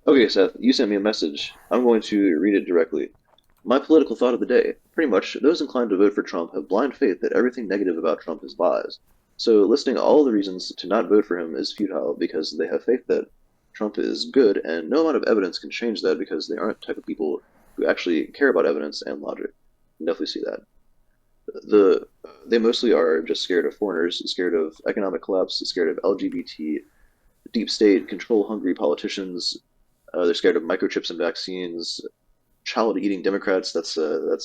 Okay, Seth, you sent me a message. I'm going to read it directly. My political thought of the day. Pretty much, those inclined to vote for Trump have blind faith that everything negative about Trump is lies. So listing all the reasons to not vote for him is futile because they have faith that Trump is good, and no amount of evidence can change that because they aren't the type of people who actually care about evidence and logic. You can definitely see that. They mostly are just scared of foreigners, scared of economic collapse, scared of LGBT, deep state, control hungry politicians. They're scared of microchips and vaccines, child eating Democrats. That's a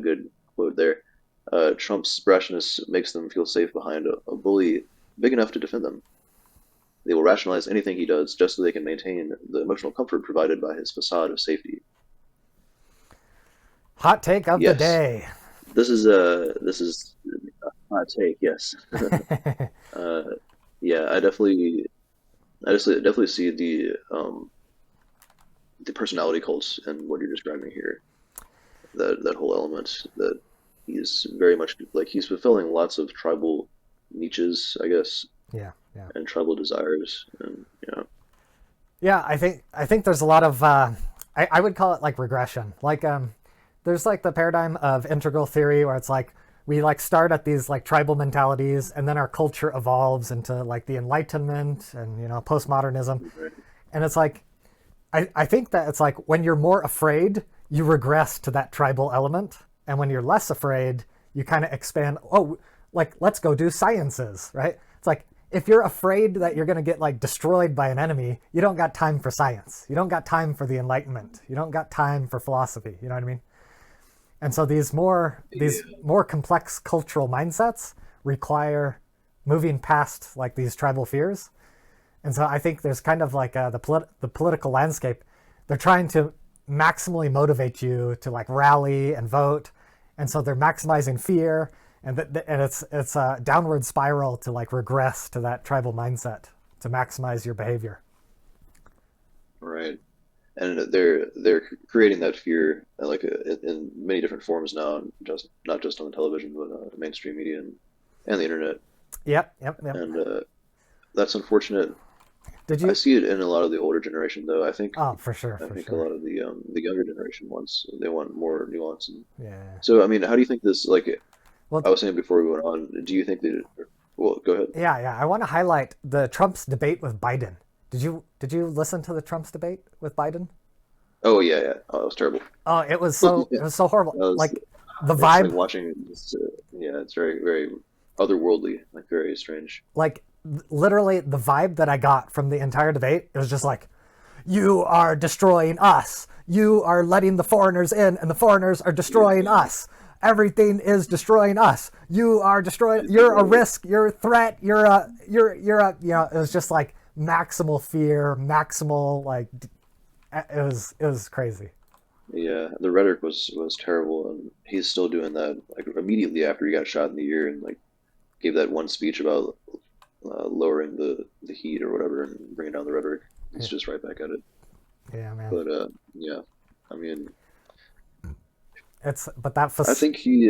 good quote there. Trump's brashness makes them feel safe behind a bully big enough to defend them. They will rationalize anything he does just so they can maintain the emotional comfort provided by his facade of safety. Hot take of the Yes, day. this is a hot take. Yes, uh, yeah, I definitely see the personality cults and what you're describing here. That whole element that he's very much like he's fulfilling lots of tribal niches, I guess, Yeah, yeah, and tribal desires, and yeah. I think there's a lot of I would call it like regression. Like there's like the paradigm of integral theory where it's like we like start at these like tribal mentalities and then our culture evolves into like the Enlightenment and postmodernism, right. and it's like I think that it's like when you're more afraid, you regress to that tribal element. And when you're less afraid, you kind of expand. Oh, like let's go do sciences, right? It's like if you're afraid that you're going to get like destroyed by an enemy, you don't got time for science. You don't got time for the Enlightenment. You don't got time for philosophy. You know what I mean? And so these Yeah, more complex cultural mindsets require moving past like these tribal fears. And so I think there's kind of like the political landscape. They're trying to maximally motivate you to like rally and vote, and so they're maximizing fear, and it's a downward spiral to like regress to that tribal mindset to maximize your behavior. right. And they're creating that fear like in many different forms now, and just not just on the television, but mainstream media and the internet. Yep, yep, yep. And that's unfortunate. Did I you? see it in a lot of the older generation, though. I think Oh, for sure, I for think a sure. lot of the younger generation wants they want more nuance. And Yeah. so, I mean, how do you think this? Like Well, I was saying before we went on, do you think that? Well, go ahead. yeah, yeah. I want to highlight the Trump's debate with Biden. Did you listen to the Trump's debate with Biden? Oh yeah, yeah. Oh, it was terrible. Oh, Yeah, it was so horrible. that was. Like the It's like vibe, watching. Yeah, it's very very otherworldly, like very strange. like literally the vibe that I got from the entire debate, it was just like, you are destroying us. You are letting the foreigners in, and the foreigners are destroying Yeah, us. Everything is destroying us. You are destroying. You're a right. risk. You're a threat. You're a. It was just like maximal fear, maximal like. It was crazy. Yeah, the rhetoric was terrible, and he's still doing that. Like immediately after he got shot in the ear, and like gave that one speech about lowering the heat or whatever, and bringing down the rhetoric. He's Yeah, just right back at it. yeah, man. But yeah, I mean, It's but that I think he.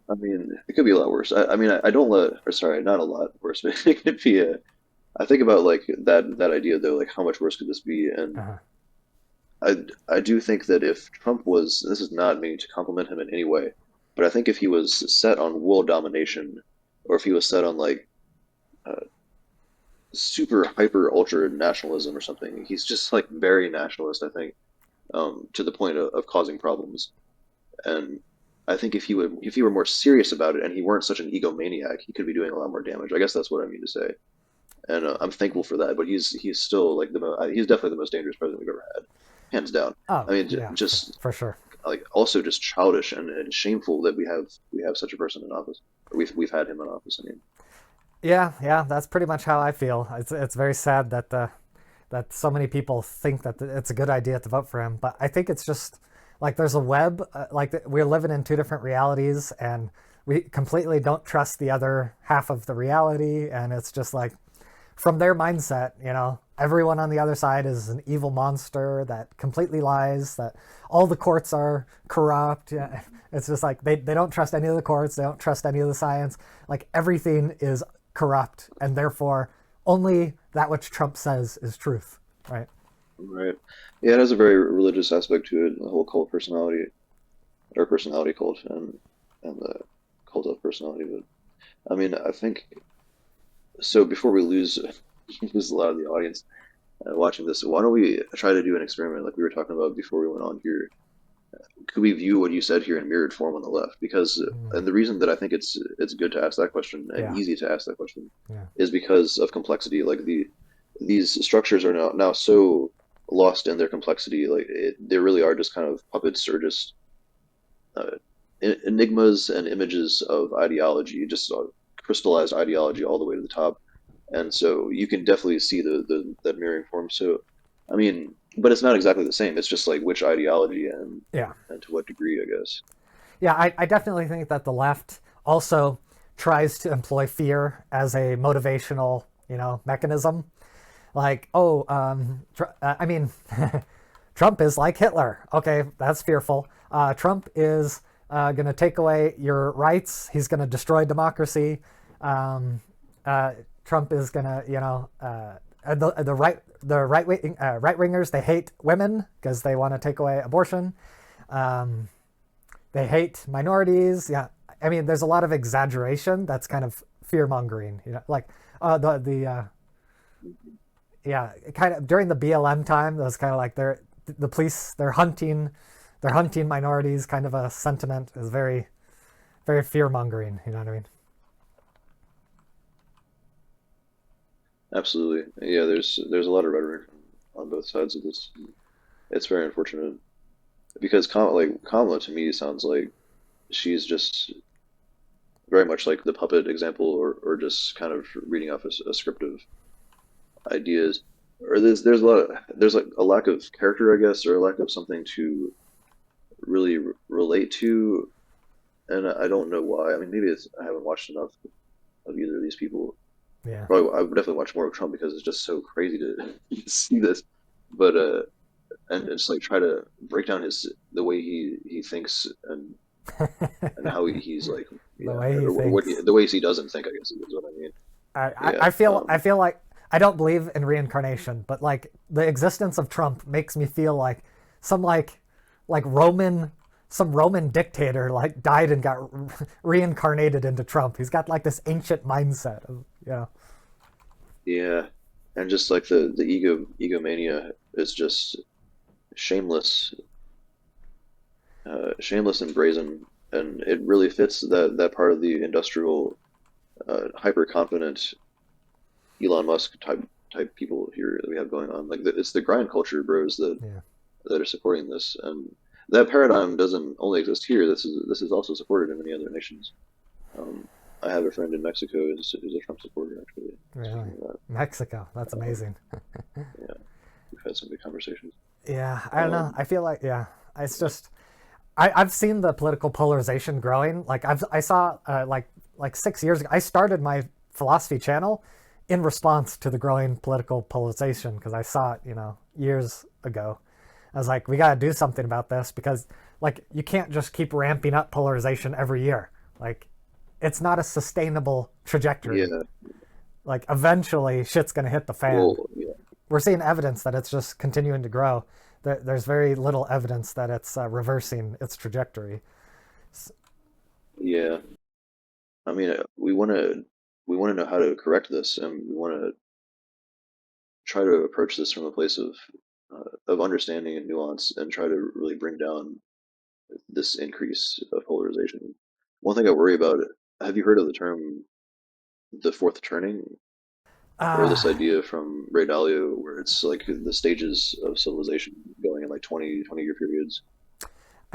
I mean, it could be a lot worse. I mean, I don't let. Or sorry, not a lot worse, but it could be a. I think about like that idea though, like how much worse could this be? And uh, I do think that if Trump was, this is not meaning to compliment him in any way, but I think if he was set on world domination, or if he was set on like uh, super hyper ultra nationalism or something, he's just like very nationalist. I think to the point of causing problems. And I think if he were more serious about it, and he weren't such an egomaniac, he could be doing a lot more damage. I guess that's what I mean to say. And I'm thankful for that. But he's still like he's definitely the most dangerous president we've ever had, hands down. oh I mean, yeah, just for sure. like also just childish and shameful that we have such a person in office. Or we've had him in office. I mean, Yeah, yeah, that's pretty much how I feel. It's very sad that that so many people think that it's a good idea to vote for him, but I think it's just like there's a web like we're living in two different realities, and we completely don't trust the other half of the reality, and it's just like from their mindset, everyone on the other side is an evil monster that completely lies, that all the courts are corrupt. Yeah. It's just like they don't trust any of the courts, they don't trust any of the science. Like everything is corrupt, and therefore only that which Trump says is truth, right? Right. Yeah, it has a very religious aspect to it, the whole cult personality or personality cult and the cult of personality. But I mean, I think so. Before we lose lose a lot of the audience watching this, why don't we try to do an experiment like we were talking about before we went on here? Could we view what you said here in mirrored form on the left? Because Mm, and the reason that I think it's good to ask that question and yeah, easy to ask that question yeah, is because of complexity. Like these structures are now so lost in their complexity. Like they really are just kind of puppets or just uh, enigmas and images of ideology, just crystallized ideology all the way to the top. And so you can definitely see the that mirroring form. So, I mean, but it's not exactly the same. It's just like which ideology yeah. and to what degree, I guess. Yeah, I definitely think that the left also tries to employ fear as a motivational, mechanism. Like, oh, I mean, Trump is like Hitler. Okay, that's fearful. Trump is going to take away your rights. He's going to destroy democracy. Um, uh, Trump is going to, the right wingers, they hate women because they want to take away abortion. Um, they hate minorities. Yeah, I mean, there's a lot of exaggeration that's kind of fear mongering. Like the yeah, kind of during the BLM time, that was kind of like the police they're hunting minorities. Kind of a sentiment is very very fear mongering. You know what I mean? Absolutely. Yeah, there's a lot of rhetoric on both sides of this. It's very unfortunate because Kamala to me sounds like she's just very much like the puppet example or just kind of reading off a script of ideas. Or there's a lot of there's like a lack of character, I guess, or a lack of something to really relate to, and I don't know why. I mean, maybe I haven't watched enough of either of these people. Yeah. Probably I would definitely watch more of Trump because it's just so crazy to see this. But and it's like try to break down his the way he thinks and how he's like The yeah way he or what thinks. the ways he doesn't think I guess is what I mean. I, I, Yeah. I feel I feel like I don't believe in reincarnation, but like the existence of Trump makes me feel like some like Roman some Roman dictator like died and got reincarnated into Trump. He's got like this ancient mindset of Yeah. And just like the egomania is just shameless, shameless and brazen, and it really fits that part of the industrial, hyper confident Elon Musk type people here that we have going on. Like it's the grind culture bros yeah. that are supporting this, and that paradigm doesn't only exist here. This is also supported in many other nations. Um, I have a friend in Mexico who's a Trump supporter actually. Really? Speaking of that, Mexico. That's amazing. yeah, we've had some good conversations. Yeah, I don't know. Um, I feel like yeah, it's just I've seen the political polarization growing. Like I saw like 6 years ago. I started my philosophy channel in response to the growing political polarization because I saw it, years ago. I was like, we got to do something about this because like you can't just keep ramping up polarization every year. Like it's not a sustainable trajectory. yeah, Like eventually shit's gonna hit the fan. well, yeah, We're seeing evidence that it's just continuing to grow. There's very little evidence that it's reversing its trajectory. yeah. I mean, we want to know how to correct this, and we want to try to approach this from a place of understanding and nuance, and try to really bring down this increase of polarization. One thing I worry about, have you heard of the term the fourth turning, or this Ah, idea from Ray Dalio, where it's like the stages of civilization going in like 20 year periods,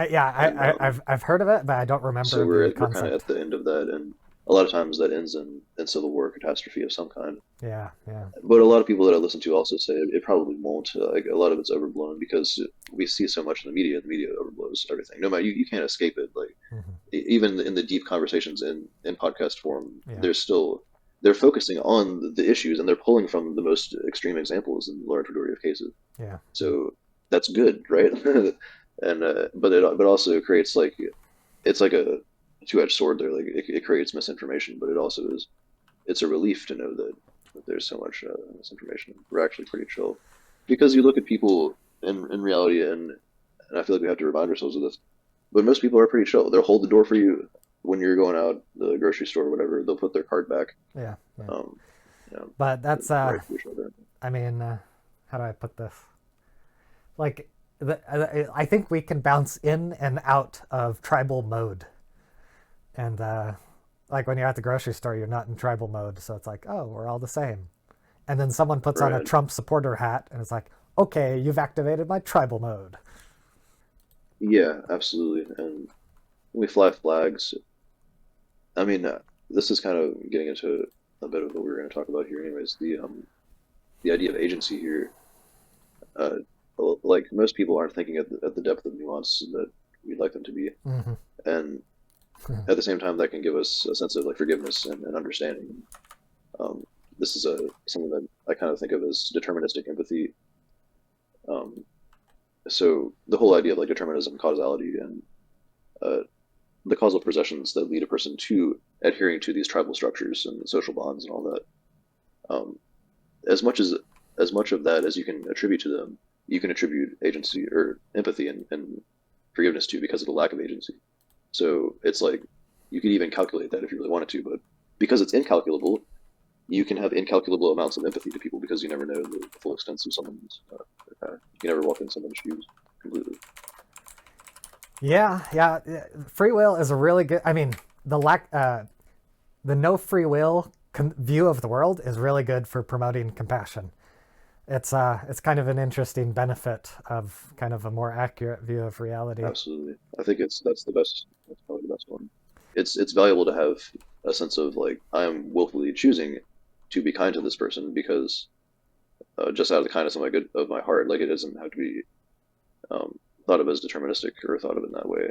yeah, and I've heard of it, but I don't so remember the we're kind of concept. at the end of that, and a lot of times that ends in civil war, catastrophe of some kind. Yeah, yeah, But a lot of people that I listen to also say it probably won't. Like a lot of it's overblown because we see so much in the media. The media overblows everything. No matter you can't escape it. Like hmm even in the deep conversations in podcast form, yeah, there's still they're focusing on the issues and they're pulling from the most extreme examples in the large majority of cases. yeah, yeah, So that's good, right? And but also creates like it's like a two-edged sword there. Like it creates misinformation, but it also is it's a relief to know that there's so much misinformation. We're actually pretty chill. because you look at people in reality, and I feel like we have to remind ourselves of this. But most people are pretty chill. They'll hold the door for you when you're going out the grocery store or whatever. They'll put their card back. Yeah, yeah. Um, you know, But that's right to each other. I mean, how do I put this? Like, I think we can bounce in and out of tribal mode, and like when you're at the grocery store, you're not in tribal mode, so it's like, oh, we're all the same. And then someone puts on a Right. Trump supporter hat, and it's like, okay, you've activated my tribal mode. Yeah, absolutely. And we fly flags. I mean, this is kind of getting into a bit of what we were going to talk about here, anyways. The idea of agency here. Uh, like most people aren't thinking at the depth of nuance that we'd like them to be, Mm-hmm. and at the same time, that can give us a sense of like forgiveness and understanding. Um, this is something that I kind of think of as deterministic empathy. Um, so the whole idea of like determinism, causality, and uh, the causal processions that lead a person to adhering to these tribal structures and social bonds and all that. Um, as much as much of that as you can attribute to them, you can attribute agency or empathy and forgiveness to because of the lack of agency. So it's like you could even calculate that if you really wanted to, but because it's incalculable, you can have incalculable amounts of empathy to people because you never know the full extent of someone's. You can never walk in someone's shoes completely. Yeah, yeah. Free will is a really good. I mean, the no free will view of the world is really good for promoting compassion. It's kind of an interesting benefit of kind of a more accurate view of reality. Absolutely, I think that's the best. That's probably the best one. It's valuable to have a sense of like I am willfully choosing to be kind to this person because just out of the kindness of my heart, like it doesn't have to be um, thought of as deterministic or thought of in that way.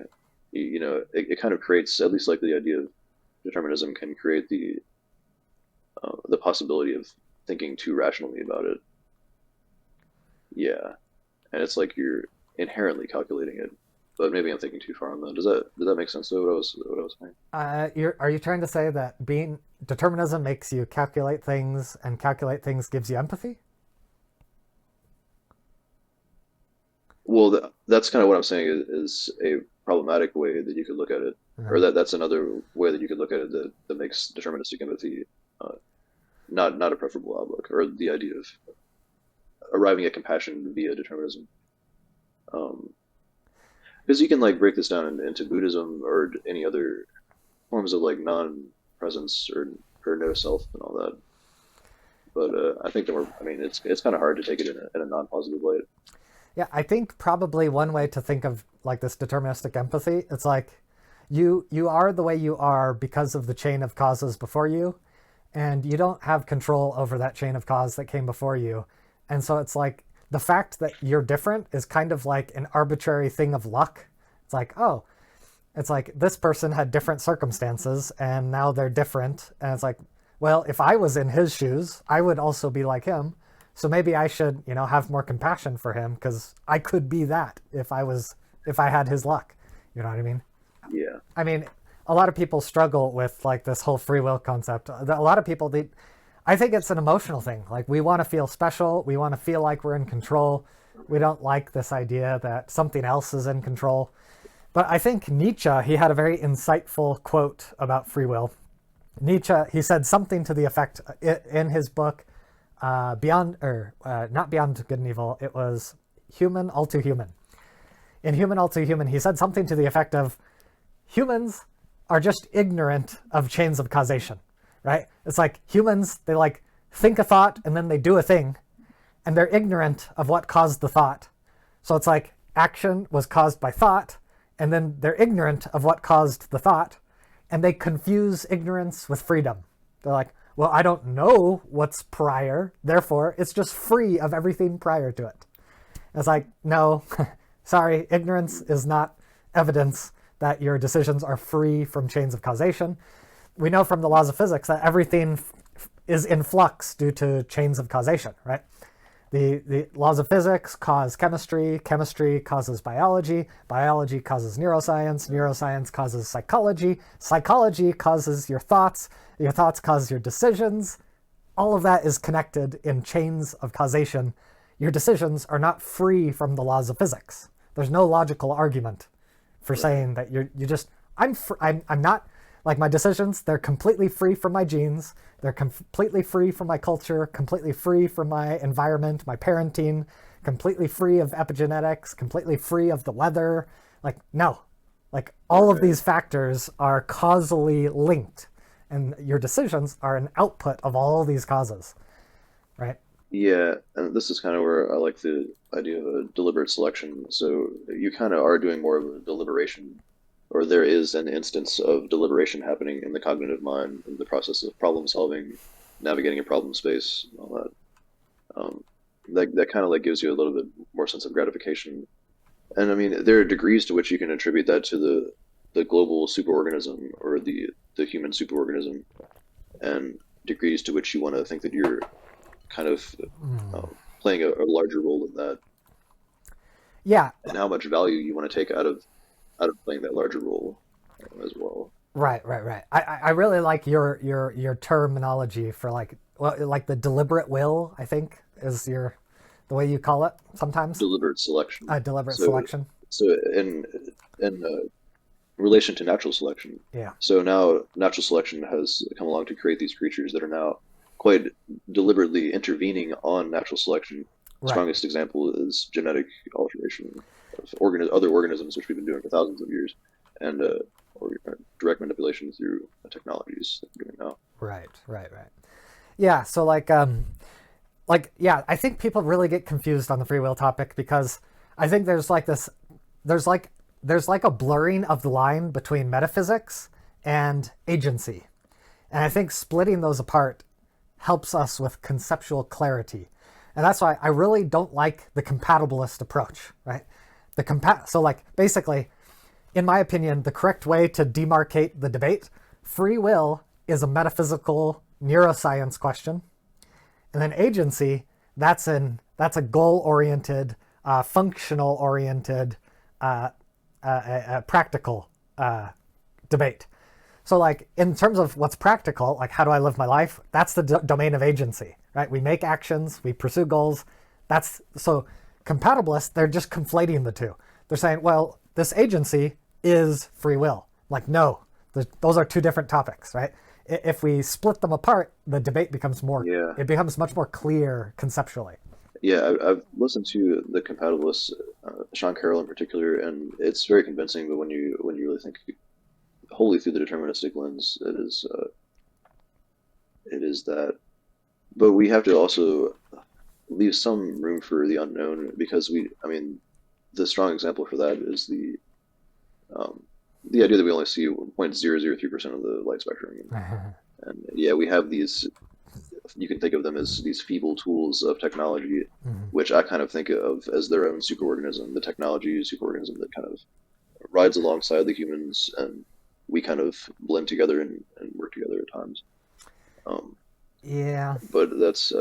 It kind of creates at least like the idea of determinism can create the possibility of thinking too rationally about it. Yeah, and it's like you're inherently calculating it. But maybe I'm thinking too far on that. Does that make sense? To what I was saying? Are you trying to say that being determinism makes you calculate things, and calculate things gives you empathy? Well, that's kind of what I'm saying is a problematic way that you could look at it, or Uh, that's another way that you could look at it that makes deterministic empathy uh, not a preferable outlook, or the idea of arriving at compassion via determinism. Um, because you can like break this down into Buddhism or any other forms of like non-presence or no self and all that. But I think that I mean, it's kind of hard to take it in a non-positive light. yeah, I think probably one way to think of like this deterministic empathy, it's like you are the way you are because of the chain of causes before you, and you don't have control over that chain of cause that came before you. And so it's like the fact that you're different is kind of like an arbitrary thing of luck. It's like, oh, it's like this person had different circumstances and now they're different. And it's like, well, if I was in his shoes, I would also be like him. So maybe I should, have more compassion for him because I could be that if I had his luck. You know what I mean? Yeah, I mean, a lot of people struggle with like this whole free will concept. A lot of people, I think it's an emotional thing. Like we want to feel special. We want to feel like we're in control. We don't like this idea that something else is in control. But I think Nietzsche, he had a very insightful quote about free will. Nietzsche, he said something to the effect in his book, Beyond, or not Beyond Good and Evil, it was Human, All Too Human. In Human, All Too Human, he said something to the effect of, humans are just ignorant of chains of causation, right? It's like humans, they like think a thought and then they do a thing, and they're ignorant of what caused the thought. So it's like action was caused by thought, and then they're ignorant of what caused the thought, and they confuse ignorance with freedom. They're like, well, I don't know what's prior, therefore it's just free of everything prior to it. And it's like, no, sorry, ignorance is not evidence that your decisions are free from chains of causation. We know from the laws of physics that everything is in flux due to chains of causation, right? The laws of physics cause chemistry, chemistry causes biology, biology causes neuroscience, neuroscience causes psychology, psychology causes your thoughts cause your decisions. All of that is connected in chains of causation, your decisions are not free from the laws of physics. There's no logical argument for saying that you just I'm not like my decisions. They're completely free from my genes. They're completely free from my culture. Completely free from my environment, my parenting. Completely free of epigenetics. Completely free of the weather. Like no, like all of these factors are causally linked, and your decisions are an output of all these causes, right? Yeah, and this is kind of where I like the idea of a deliberate selection. So you kind of are doing more of a deliberation, or there is an instance of deliberation happening in the cognitive mind in the process of problem solving, navigating a problem space, and all that. That kind of like gives you a little bit more sense of gratification. And I mean, there are degrees to which you can attribute that to the global superorganism or the human superorganism, and degrees to which you want to think that you're kind of playing a larger role in that, Yeah, and how much value you want to take out of playing that larger role as well. right, right, right. I really like your terminology for like well like the deliberate will. I think is your the way you call it sometimes. Deliberate selection. Deliberate So selection. so in relation to natural selection. Yeah. So now natural selection has come along to create these creatures that are now quite deliberately intervening on natural selection. Right. Strongest example is genetic alteration of other organisms, which we've been doing for thousands of years, and or direct manipulation through technologies that we're doing now. Right. Right. Right. Yeah. So yeah, I think people really get confused on the free will topic because I think there's like this there's like there's like a blurring of the line between metaphysics and agency. And I think splitting those apart helps us with conceptual clarity. And that's why I really don't like the compatibilist approach, right? So like basically, in my opinion, the correct way to demarcate the debate, free will is a metaphysical neuroscience question. And then agency, that's a goal-oriented, functional-oriented, practical debate. So like in terms of what's practical, like how do I live my life? That's the domain of agency, right? We make actions, we pursue goals. That's so compatibilists, they're just conflating the two. They're saying, well, this agency is free will. Like, no, those are two different topics, right? If we split them apart, the debate becomes Yeah, it becomes much more clear conceptually. yeah. I've listened to the compatibilists, Sean Carroll in particular, and it's very convincing. But when you really think wholly through the deterministic lens, it is that. But we have to also leave some room for the unknown because I mean, the strong example for that is um, the idea that we only see 0.003% of the light spectrum. And yeah, we have these, you can think of them as these feeble tools of technology, which I kind of think of as their own superorganism, the technology superorganism that kind of rides alongside the humans, and we kind of blend together and work together at times. Um, Yeah, but that's,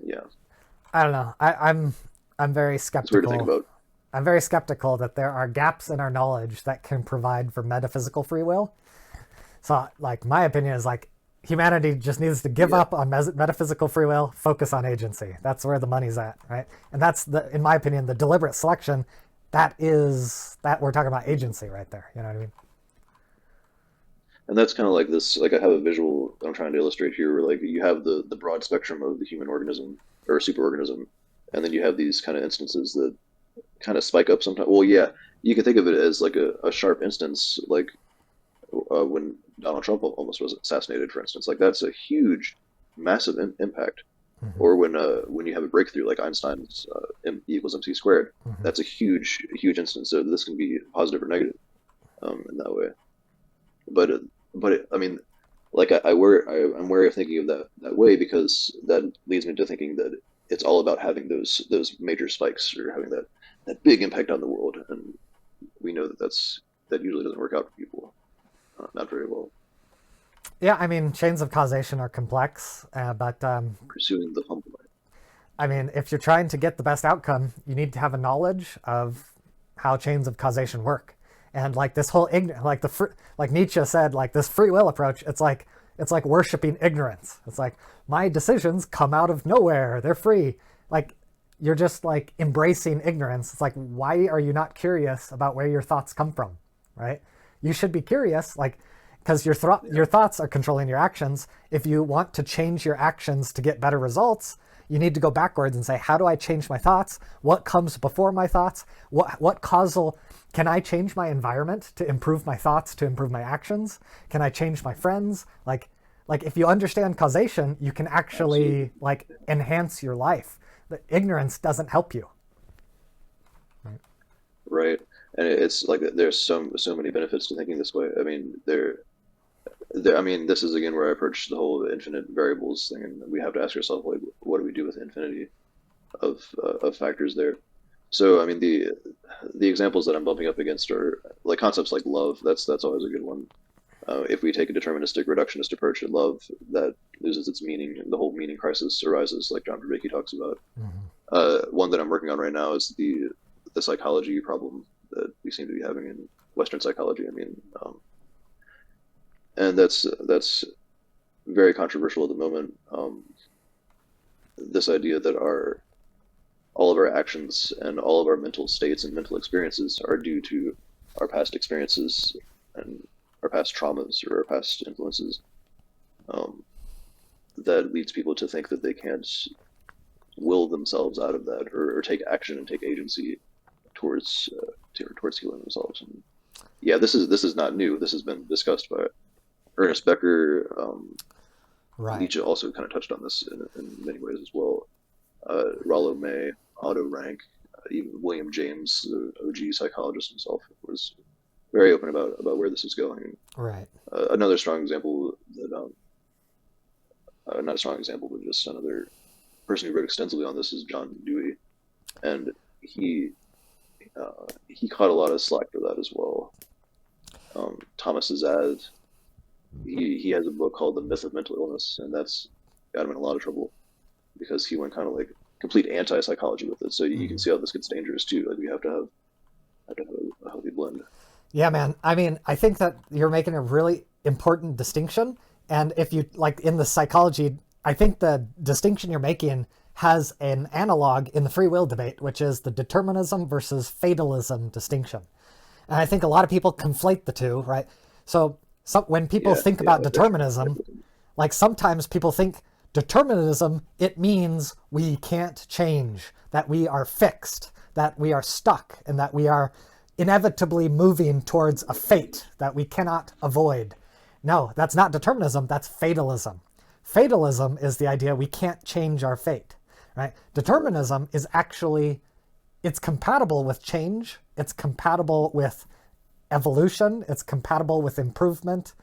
yeah, I don't know. I'm very it's weird to think skeptical. about. I'm very skeptical that there are gaps in our knowledge that can provide for metaphysical free will. So, like, my opinion is like humanity just needs to give Yeah, up on metaphysical free will, focus on agency. That's where the money's at, right? And that's in my opinion, the deliberate selection. That we're talking about agency right there. You know what I mean? and that's kind of like this. Like I have a visual I'm trying to illustrate here, where like you have the broad spectrum of the human organism or superorganism, and then you have these kind of instances that kind of spike up sometimes. Well, yeah, you can think of it as like a sharp instance, like when Donald Trump almost was assassinated, for instance. Like that's a huge, massive impact. Hmm. Or when you have a breakthrough like Einstein's M equals mc squared, Hmm. that's a huge instance. So this can be positive or negative in that way. But I mean, like I'm wary of thinking of that way because that leads me to thinking that it's all about having those major spikes or having that big impact on the world, and we know that usually doesn't work out for people, not very well. Yeah, I mean, chains of causation are complex, but Pursuing the humble life. I mean, if you're trying to get the best outcome, you need to have a knowledge of how chains of causation work. And like this whole like like Nietzsche said, like this free will approach, it's like worshiping ignorance. It's like my decisions come out of nowhere; they're free. like you're just like embracing ignorance. It's like, why are you not curious about where your thoughts come from, right? You should be curious, like, because Yeah, your thoughts are controlling your actions. If you want to change your actions to get better results, you need to go backwards and say, how do I change my thoughts? What comes before my thoughts? What causal, can I change my environment to improve my thoughts, to improve my actions? Can I change my friends? Like if you understand causation, you can absolutely. actually like enhance your life. The ignorance doesn't help you. Right. Right. And it's like there's so many benefits to thinking this way. I mean, I mean, this is again where I approach the whole infinite variables thing, and we have to ask ourselves, like, what do we do with infinity of factors there? So, I mean, the examples that I'm bumping up against are like concepts like love. That's always a good one. If we take a deterministic reductionist approach to love, that loses its meaning, and the whole meaning crisis arises, like John Verbeke talks about. Mm-hmm. One that I'm working on right now is the psychology problem that we seem to be having in Western psychology. I mean, and that's very controversial at the moment. This idea that our all of our actions and all of our mental states and mental experiences are due to our past experiences and our past traumas or our past influences. Um, that leads people to think that they can't will themselves out of that or take action and take agency towards towards healing themselves. And yeah, this is not new. This has been discussed by Ernest Becker. Right. Nietzsche also kind of touched on this in many ways as well. Rollo May, Otto Rank, even William James, the OG psychologist himself, was very open about where this is going. Right. Another strong example that not a strong example, but just another person who wrote extensively on this is John Dewey, and he he caught a lot of slack for that as well. Thomas Azad, he has a book called The Myth of Mental Illness, and that's got him in a lot of trouble because he went kind of like complete anti-psychology with it. So you can Mm-hmm. see how this gets dangerous too. Like we have to have a healthy blend. Yeah, man. I mean, I think that you're making a really important distinction. And if you like in the psychology, I think the distinction you're making has an analog in the free will debate, which is the determinism versus fatalism distinction. And I think a lot of people conflate the two, right? So when people Yeah, think yeah, about determinism, like sometimes people think determinism, it means we can't change, that we are fixed, that we are stuck, and that we are inevitably moving towards a fate that we cannot avoid. No, that's not determinism, that's fatalism. Fatalism is the idea we can't change our fate, right? right. Determinism is actually, it's compatible with change, it's compatible with evolution, it's compatible with improvement.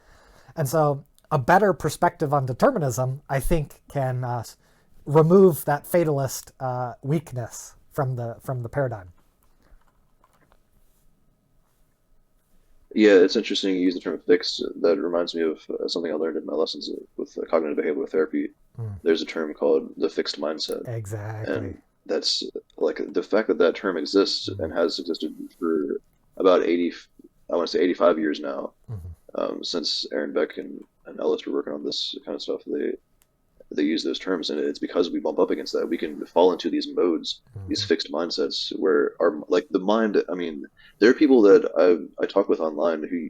And so a better perspective on determinism, I think, can remove that fatalist weakness from the paradigm. Yeah, it's interesting you use the term fixed. That reminds me of something I learned in my lessons with cognitive behavioral therapy. Mm, There's a term called the fixed mindset, exactly. and that's like the fact that that term exists Mm, and has existed for about 80, I want to say 85 years now, mm, since Aaron Beck and Ellis were working on this kind of stuff. They use those terms, and it's because we bump up against that. We can fall into these modes, these mm. fixed mindsets, where our like the mind. I mean, there are people that I talk with online who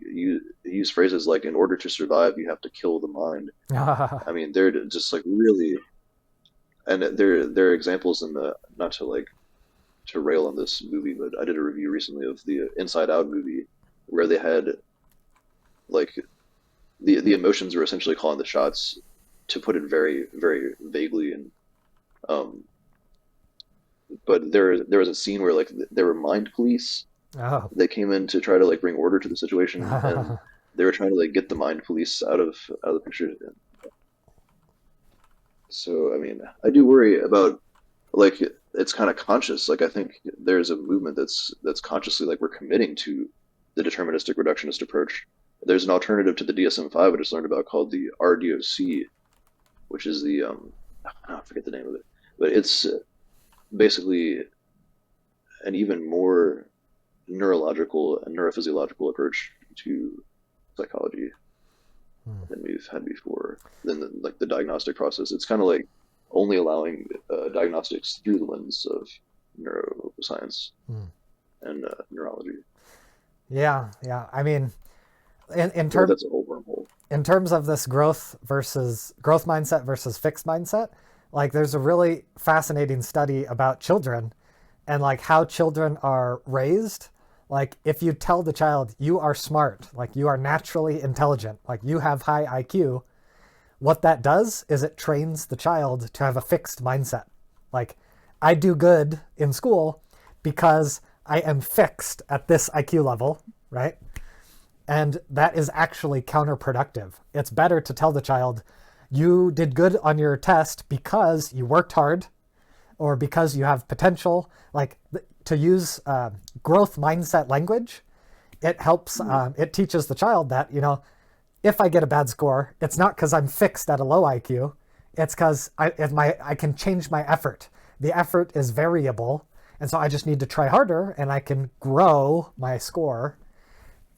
use phrases like, "In order to survive, you have to kill the mind." I mean, they're just like really, and there are examples in the not to like to rail on this movie, but I did a review recently of the Inside Out movie where they had like the emotions were essentially calling the shots to put it very vaguely and um but there was a scene where like there were mind police. Oh. They came in to try to like bring order to the situation, and they were trying to like get the mind police out of the picture. So I mean, I do worry about like it's kind of conscious. Like I think there's a movement that's consciously like we're committing to the deterministic reductionist approach. There's an alternative to the DSM-5 I just learned about called the RDOC, which is the I forget the name of it, but it's basically an even more neurological and neurophysiological approach to psychology Mm, than we've had before. Than like the diagnostic process. It's kind of like only allowing diagnostics through the lens of neuroscience Hmm. and neurology. Yeah, yeah. I mean, in But term that's a whole wormhole. in terms of this growth mindset versus fixed mindset, like there's a really fascinating study about children and like how children are raised. Like if you tell the child you are smart, like you are naturally intelligent, like you have high IQ, what that does is it trains the child to have a fixed mindset. Like I do good in school because I am fixed at this IQ level, right? And that is actually counterproductive. It's better to tell the child, you did good on your test because you worked hard or because you have potential. Like to use growth mindset language, it helps, it teaches the child that, if I get a bad score, it's not because I'm fixed at a low IQ. It's because I can change my effort. The effort is variable. And so I just need to try harder and I can grow my score.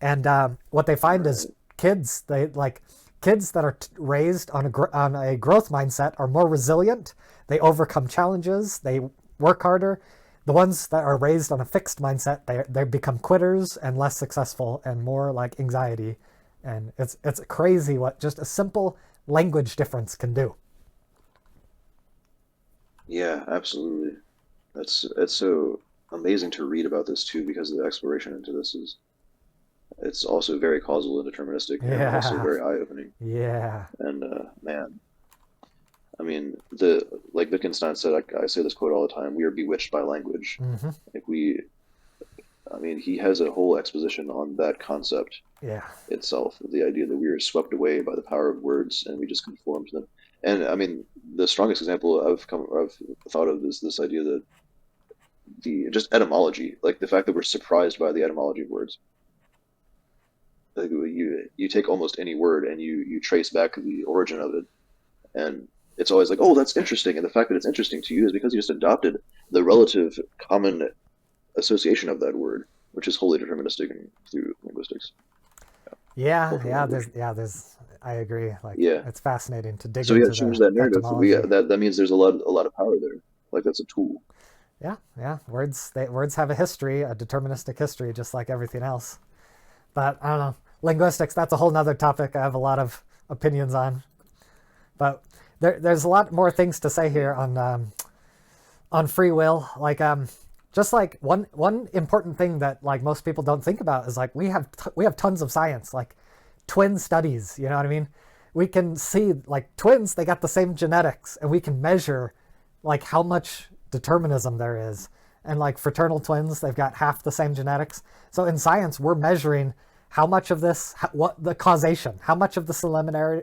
And what they find is Right. kids that are raised on a growth mindset are more resilient. They overcome challenges. They work harder. The ones that are raised on a fixed mindset, they become quitters and less successful and more like anxiety. And it's crazy what just a simple language difference can do. Yeah, absolutely. That's it's so amazing to read about this too because the exploration into this is it's also very causal and deterministic and also Yeah, very eye-opening. yeah. And man, I mean, the like Wittgenstein said, I say this quote all the time: "We are bewitched by language." Hmm. Like I mean, he has a whole exposition on that concept Yeah, itself, the idea that we are swept away by the power of words and we just conform to them. And I mean, the strongest example I've thought of is this idea that the just etymology, like the fact that we're surprised by the etymology of words. Like you take almost any word and you trace back the origin of it, and it's always like, oh, that's interesting. And the fact that it's interesting to you is because you just adopted the relative common association of that word, which is wholly deterministic through linguistics, yeah, cultural yeah. language. I agree. Like Yeah. it's fascinating to dig So we got into to change the that narrative. etymology. That means there's a lot of power there. Like that's a tool. Yeah, yeah. Words have a history, a deterministic history, just like everything else. But I don't know. Linguistics, that's a whole nother topic I have a lot of opinions on. But there's a lot more things to say Yeah. here on free will. Like just like one important thing that like most people don't think about is like we have tons of science, like twin studies. You know what I mean? We can see like twins, they got the same genetics, and we can measure like how much determinism there is. And like fraternal twins, they've got half the same genetics. So in science, we're measuring how much of this, what the causation, how much of the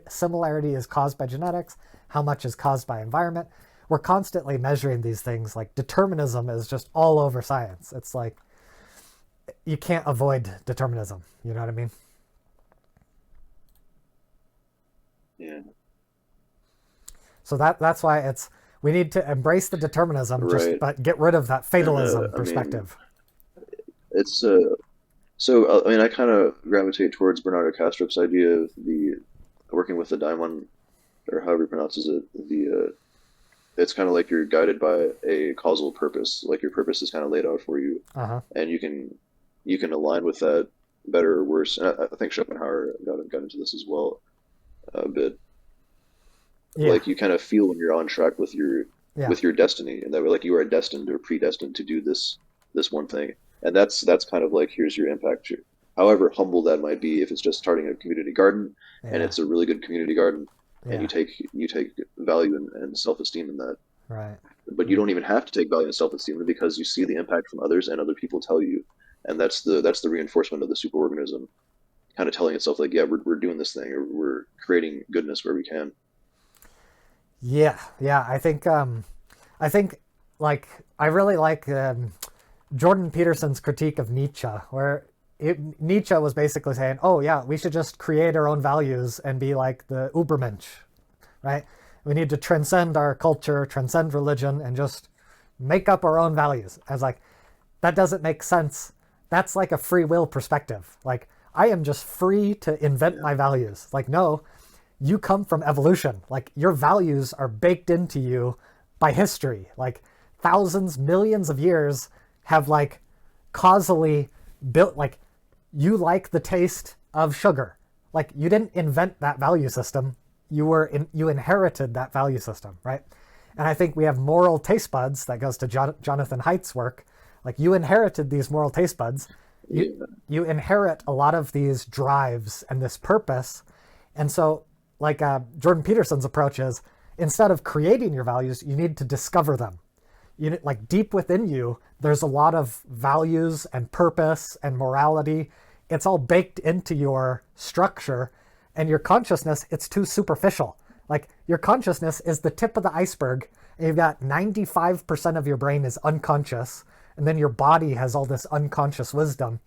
similarity is caused by genetics, how much is caused by environment. We're constantly measuring these things. Like determinism is just all over science. It's like you can't avoid determinism. You know what I mean? Yeah. So that's why we need to embrace the determinism, just Right. but get rid of that And fatalism I mean, perspective. it's so I mean, I kind of gravitate towards Bernardo Kastrup's idea of the working with the daimon or however he pronounces it. The it's kind of like you're guided by a causal purpose. Like your purpose is kind of laid out for you, Uh huh. and you can align with that better or worse. And I think Schopenhauer got into this as well a bit. Yeah. Like you kind of feel when you're on track Yeah. with your destiny, and that like you are destined or predestined to do this one thing. And that's kind of like here's your impact. However humble that might be, if it's just starting a community garden and Yeah. it's a really good community garden, and Yeah. you take value and self esteem in that, Right. but you don't even have to take value and self esteem because you see the impact from others and other people tell you, and that's the reinforcement of the superorganism, kind of telling itself like, yeah, we're doing this thing, or we're creating goodness where we can. Yeah. Yeah. I think like I really like Jordan Peterson's critique of Nietzsche, where Nietzsche was basically saying, "Oh yeah, we should just create our own values and be like the Ubermensch, right? We need to transcend our culture, transcend religion, and just make up our own values." I was like, that doesn't make sense. That's like a free will perspective. Like I am just free to invent Yeah, my values. Like no, you come from evolution. Like your values are baked into you by history. Like thousands, millions of years have like causally built, like you like the taste of sugar. Like you didn't invent that value system. You inherited that value system, right? And I think we have moral taste buds that goes to Jonathan Haidt's work. Like you inherited these moral taste buds. You inherit a lot of these drives and this purpose. And so like Jordan Peterson's approach is, instead of creating your values, you need to discover them. Like deep within you, there's a lot of values and purpose and morality. It's all baked into your structure, and your consciousness, it's too superficial. Like your consciousness is the tip of the iceberg, and you've got 95% of your brain is unconscious, and then your body has all this unconscious wisdom.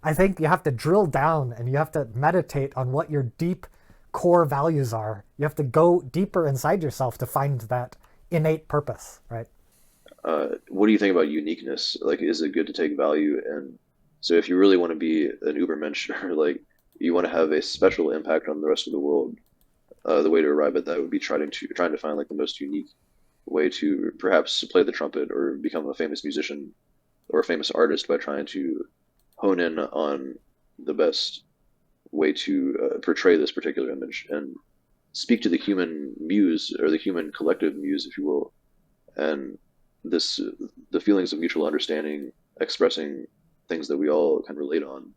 I think you have to drill down and you have to meditate on what your deep core values are. You have to go deeper inside yourself to find that innate purpose, right? What do you think about uniqueness? Like, is it good to take value? And so, if you really want to be an Ubermensch, or like you want to have a special impact on the rest of the world, the way to arrive at that would be trying to find like the most unique way to perhaps play the trumpet or become a famous musician or a famous artist by trying to hone in on the best way to portray this particular image and speak to the human muse or the human collective muse, if you will, and this the feelings of mutual understanding, expressing things that we all can relate on.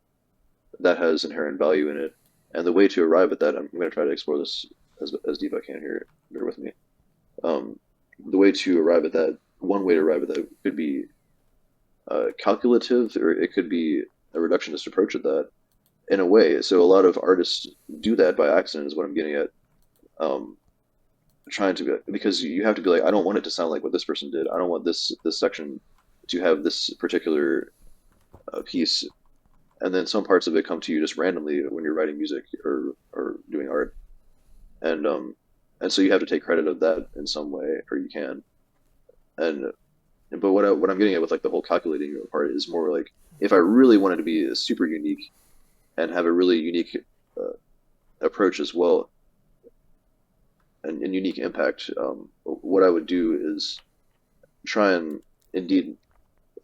That has inherent value in it, and the way to arrive at that, I'm going to try to explore this as deep as I can here. Bear with me. The way to arrive at that, one way to arrive at that could be calculative, or it could be a reductionist approach at that in a way. So a lot of artists do that by accident, is what I'm getting at. Um, Trying to be, because you have to be like, I don't want it to sound like what this person did. I don't want this section to have this particular piece, and then some parts of it come to you just randomly when you're writing music or doing art, and so you have to take credit of that in some way, or you can. And but what I'm getting at with like the whole calculating part is more like, if I really wanted to be super unique and have a really unique uh, approach as well, and unique impact, what I would do is try and indeed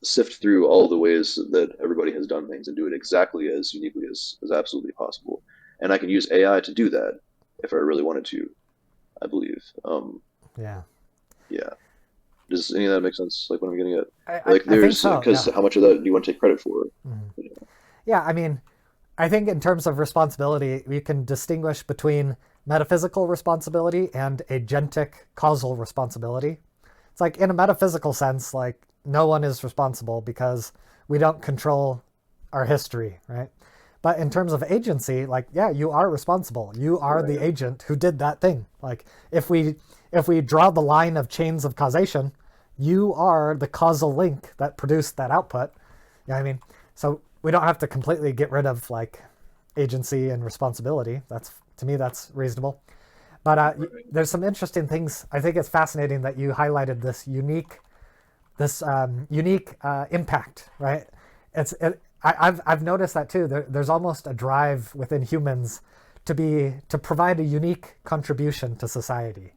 sift through all the ways that everybody has done things and do it exactly as uniquely as absolutely possible. And I can use AI to do that if I really wanted to, I believe. Yeah. Yeah. Does any of that make sense? Like what I'm getting at? I Like think there's, so. because Yeah. how much of that do you want to take credit for? Mhm. You know? Yeah. I mean, I think in terms of responsibility, we can distinguish between metaphysical responsibility and agentic causal responsibility. It's like in a metaphysical sense, like no one is responsible because we don't control our history, right? But in terms of agency, like yeah, you are responsible. You are the Right. agent who did that thing. Like if we draw the line of chains of causation, you are the causal link that produced that output. You know what I mean? So we don't have to completely get rid of like agency and responsibility. That's to me that's reasonable. But Right. there's some interesting things. I think it's fascinating that you highlighted this unique impact, right? I've noticed that too. There's almost a drive within humans to provide a unique contribution to society.